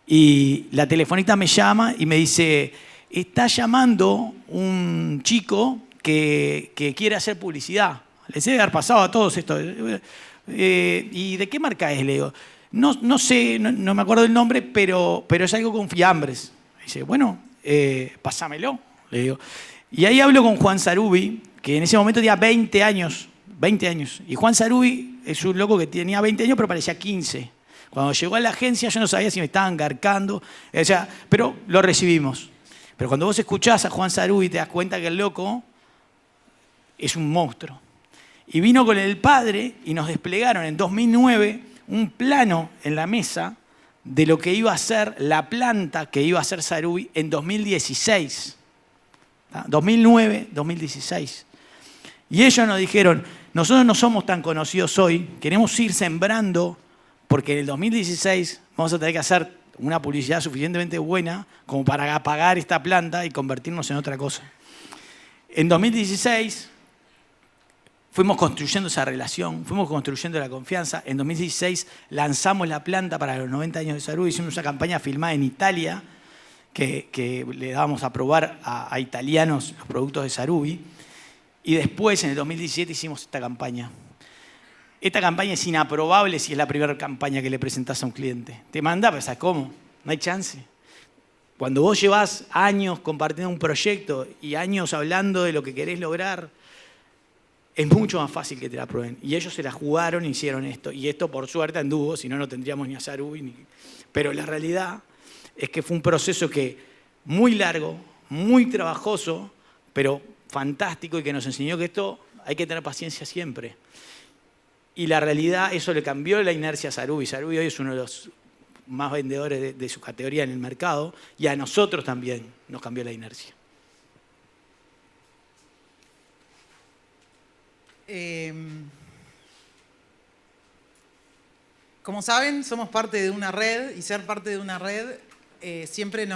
Y la telefonista me llama y me dice, está llamando un chico que quiere hacer publicidad. Les debe haber pasado a todos esto. ¿Y de qué marca es? Le digo, no sé, no me acuerdo el nombre, pero es algo con fiambres. Dice, bueno, pásamelo, le digo. Y ahí hablo con Juan Sarubi, que en ese momento tenía 20 años. Y Juan Sarubi es un loco que tenía 20 años, pero parecía 15. Cuando llegó a la agencia yo no sabía si me estaban garcando, pero lo recibimos. Pero cuando vos escuchás a Juan Sarubi te das cuenta que el loco es un monstruo. Y vino con el padre y nos desplegaron en 2009 un plano en la mesa de lo que iba a ser la planta que iba a hacer Sarubi en 2016. 2009, 2016. Y ellos nos dijeron, nosotros no somos tan conocidos hoy, queremos ir sembrando, porque en el 2016 vamos a tener que hacer una publicidad suficientemente buena como para apagar esta planta y convertirnos en otra cosa. En 2016 fuimos construyendo esa relación, fuimos construyendo la confianza. En 2016 lanzamos la planta para los 90 años de Sarubi, hicimos una campaña filmada en Italia que le dábamos a probar a italianos los productos de Sarubi. Y después, en el 2017, hicimos esta campaña. Esta campaña es inaprobable si es la primera campaña que le presentás a un cliente. Te manda, pero ¿sabes cómo? No hay chance. Cuando vos llevas años compartiendo un proyecto y años hablando de lo que querés lograr, es mucho más fácil que te la prueben. Y ellos se la jugaron y hicieron esto. Y esto, por suerte, anduvo, si no, no tendríamos ni a Sarubi. Pero la realidad es que fue un proceso muy largo, muy trabajoso, pero fantástico, y que nos enseñó que esto hay que tener paciencia siempre. Y la realidad, eso le cambió la inercia a Sarubi. Sarubi hoy es uno de los más vendedores de su categoría en el mercado, y a nosotros también nos cambió la inercia. Como saben, somos parte de una red, y ser parte de una red siempre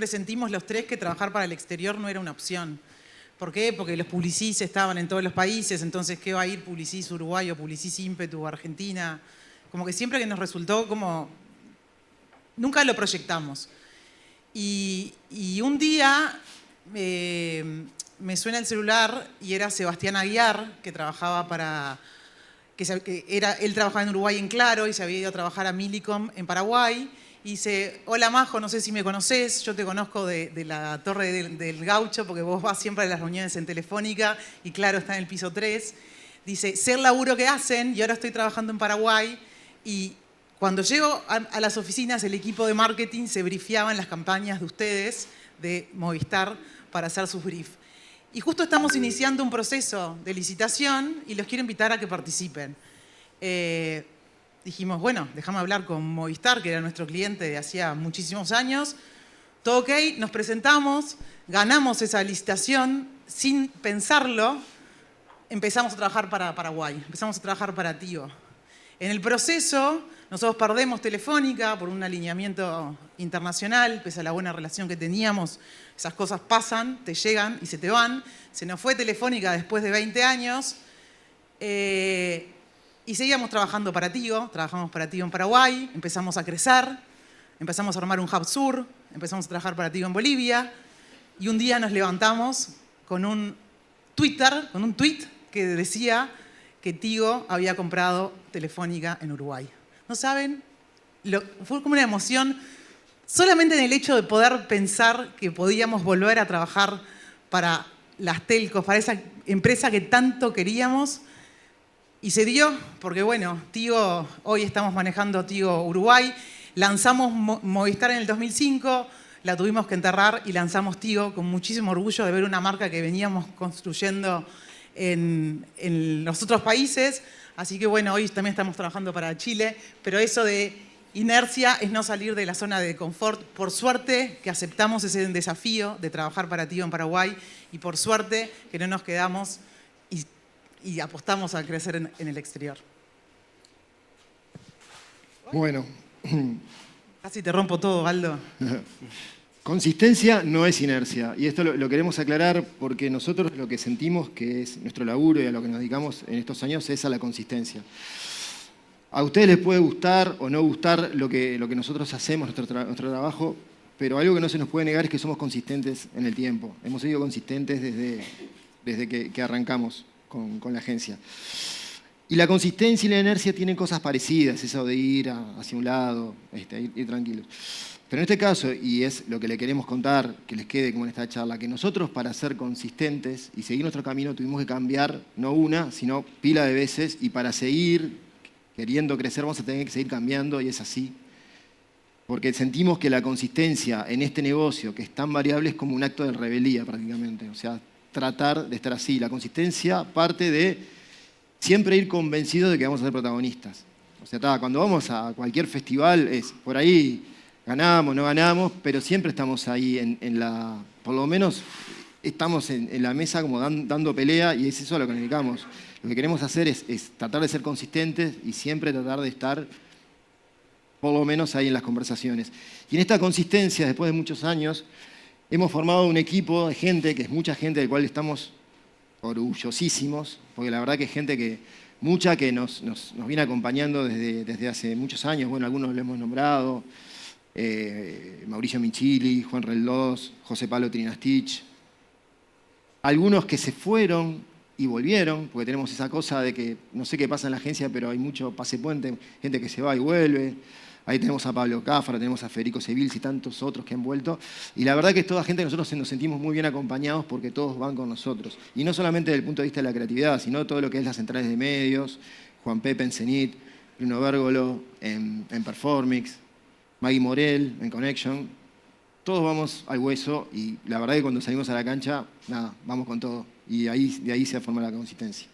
sentimos los tres que trabajar para el exterior no era una opción. ¿Por qué? Porque los Publicis estaban en todos los países, entonces ¿qué va a ir Publicis Uruguay o Publicis Ímpetu o Argentina? Como que siempre que nos resultó como... Nunca lo proyectamos. Y un día me suena el celular y era Sebastián Aguiar, que trabajaba él trabajaba en Uruguay en Claro y se había ido a trabajar a Millicom en Paraguay. Y dice, hola Majo, no sé si me conocés, yo te conozco de la Torre del Gaucho, porque vos vas siempre a las reuniones en Telefónica y Claro está en el piso 3. Dice, sé el laburo que hacen y ahora estoy trabajando en Paraguay. Y cuando llego a las oficinas, el equipo de marketing se brifeaba en las campañas de ustedes, de Movistar, para hacer sus briefs. Y justo estamos iniciando un proceso de licitación y los quiero invitar a que participen. dijimos, bueno, déjame hablar con Movistar, que era nuestro cliente de hacía muchísimos años. Todo ok, nos presentamos, ganamos esa licitación, sin pensarlo, empezamos a trabajar para Paraguay, empezamos a trabajar para Tigo. En el proceso, nosotros perdemos Telefónica por un alineamiento internacional, pese a la buena relación que teníamos. Esas cosas pasan, te llegan y se te van. Se nos fue Telefónica después de 20 años y seguíamos trabajando para Tigo. Trabajamos para Tigo en Paraguay, empezamos a crecer, empezamos a armar un hub sur, empezamos a trabajar para Tigo en Bolivia y un día nos levantamos con un tweet que decía que Tigo había comprado Telefónica en Uruguay. ¿No saben? Fue como una emoción solamente en el hecho de poder pensar que podíamos volver a trabajar para las telcos, para esa empresa que tanto queríamos. Y se dio, porque bueno, Tigo, hoy estamos manejando Tigo Uruguay, lanzamos Movistar en el 2005, la tuvimos que enterrar y lanzamos Tigo con muchísimo orgullo de ver una marca que veníamos construyendo en los otros países. Así que bueno, hoy también estamos trabajando para Chile, pero eso de inercia es no salir de la zona de confort. Por suerte que aceptamos ese desafío de trabajar para Tigo en Paraguay y por suerte que no nos quedamos y apostamos a crecer en el exterior. Bueno. Casi te rompo todo, Aldo. Consistencia no es inercia, y esto lo queremos aclarar porque nosotros lo que sentimos que es nuestro laburo y a lo que nos dedicamos en estos años es a la consistencia. A ustedes les puede gustar o no gustar lo que nosotros hacemos, nuestro trabajo, pero algo que no se nos puede negar es que somos consistentes en el tiempo. Hemos sido consistentes desde que arrancamos con la agencia. Y la consistencia y la inercia tienen cosas parecidas, eso de ir hacia un lado, ir tranquilos. Pero en este caso, y es lo que le queremos contar, que les quede como en esta charla, que nosotros para ser consistentes y seguir nuestro camino tuvimos que cambiar, no una, sino pila de veces, y para seguir queriendo crecer vamos a tener que seguir cambiando, y es así. Porque sentimos que la consistencia en este negocio, que es tan variable, es como un acto de rebeldía prácticamente. O sea, tratar de estar así. La consistencia parte de siempre ir convencido de que vamos a ser protagonistas. O sea, cuando vamos a cualquier festival, es por ahí... Ganamos, no ganamos, pero siempre estamos ahí por lo menos estamos en la mesa como dando pelea y es eso a lo que nos dedicamos. Lo que queremos hacer es tratar de ser consistentes y siempre tratar de estar por lo menos ahí en las conversaciones. Y en esta consistencia, después de muchos años, hemos formado un equipo de gente, que es mucha gente del cual estamos orgullosísimos, porque la verdad que es gente mucha que nos viene acompañando desde hace muchos años. Bueno, algunos lo hemos nombrado. Mauricio Michili, Juan Reldós, José Pablo Trinastich, algunos que se fueron y volvieron, porque tenemos esa cosa de que no sé qué pasa en la agencia, pero hay mucho pase puente, gente que se va y vuelve. Ahí tenemos a Pablo Cáfara, tenemos a Federico Sevils y tantos otros que han vuelto. Y la verdad que es toda gente que nosotros nos sentimos muy bien acompañados porque todos van con nosotros. Y no solamente desde el punto de vista de la creatividad, sino todo lo que es las centrales de medios, Juan Pepe en Zenit, Bruno Vérgolo en Performix, Maggie Morel en Connection, todos vamos al hueso y la verdad que cuando salimos a la cancha, nada, vamos con todo. Y de ahí se forma la consistencia.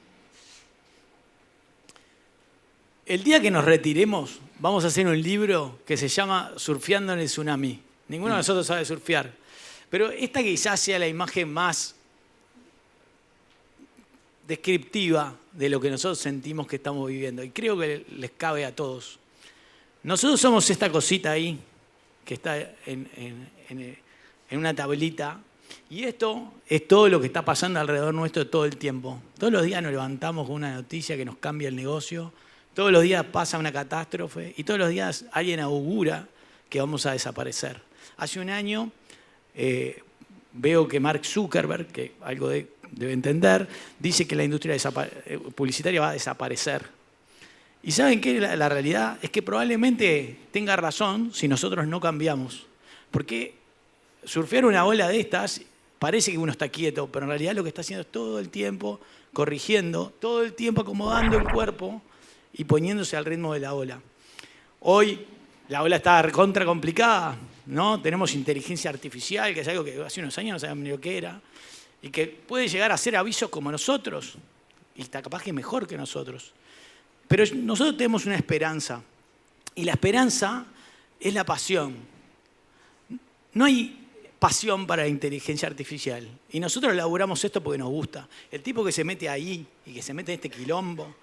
El día que nos retiremos, vamos a hacer un libro que se llama Surfeando en el Tsunami. Ninguno de nosotros sabe surfear. Pero esta quizás sea la imagen más descriptiva de lo que nosotros sentimos que estamos viviendo. Y creo que les cabe a todos. Nosotros somos esta cosita ahí, que está en una tablita, y esto es todo lo que está pasando alrededor nuestro todo el tiempo. Todos los días nos levantamos con una noticia que nos cambia el negocio, todos los días pasa una catástrofe, y todos los días alguien augura que vamos a desaparecer. Hace un año veo que Mark Zuckerberg, que algo debe entender, dice que la industria publicitaria va a desaparecer. Y ¿saben qué? La realidad es que probablemente tenga razón si nosotros no cambiamos. Porque surfear una ola de estas parece que uno está quieto, pero en realidad lo que está haciendo es todo el tiempo corrigiendo, todo el tiempo acomodando el cuerpo y poniéndose al ritmo de la ola. Hoy la ola está recontra complicada, ¿no? Tenemos inteligencia artificial, que es algo que hace unos años no sabíamos ni lo que era, y que puede llegar a hacer avisos como nosotros, y está capaz que mejor que nosotros. Pero nosotros tenemos una esperanza. Y la esperanza es la pasión. No hay pasión para la inteligencia artificial. Y nosotros elaboramos esto porque nos gusta. El tipo que se mete ahí y que se mete en este quilombo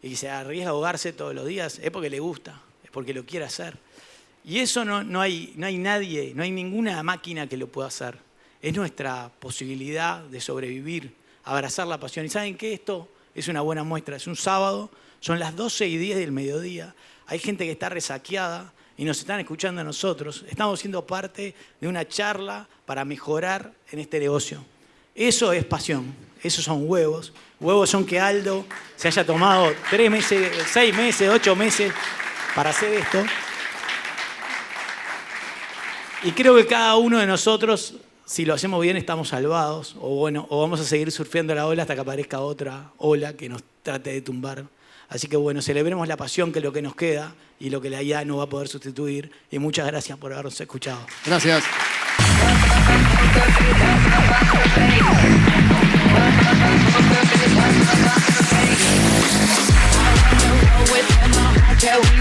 y que se arriesga a ahogarse todos los días es porque le gusta, es porque lo quiere hacer. Y eso no hay nadie, no hay ninguna máquina que lo pueda hacer. Es nuestra posibilidad de sobrevivir, abrazar la pasión. ¿Y saben qué? Esto es una buena muestra. Es un sábado, son las 12:10 del mediodía. Hay gente que está resaqueada y nos están escuchando a nosotros. Estamos siendo parte de una charla para mejorar en este negocio. Eso es pasión. Esos son huevos. Huevos son que Aldo se haya tomado 3 meses, 6 meses, 8 meses para hacer esto. Y creo que cada uno de nosotros, si lo hacemos bien, estamos salvados. O vamos a seguir surfeando la ola hasta que aparezca otra ola que nos trate de tumbar. Así que bueno, celebremos la pasión, que es lo que nos queda y lo que la IA no va a poder sustituir. Y muchas gracias por habernos escuchado. Gracias. With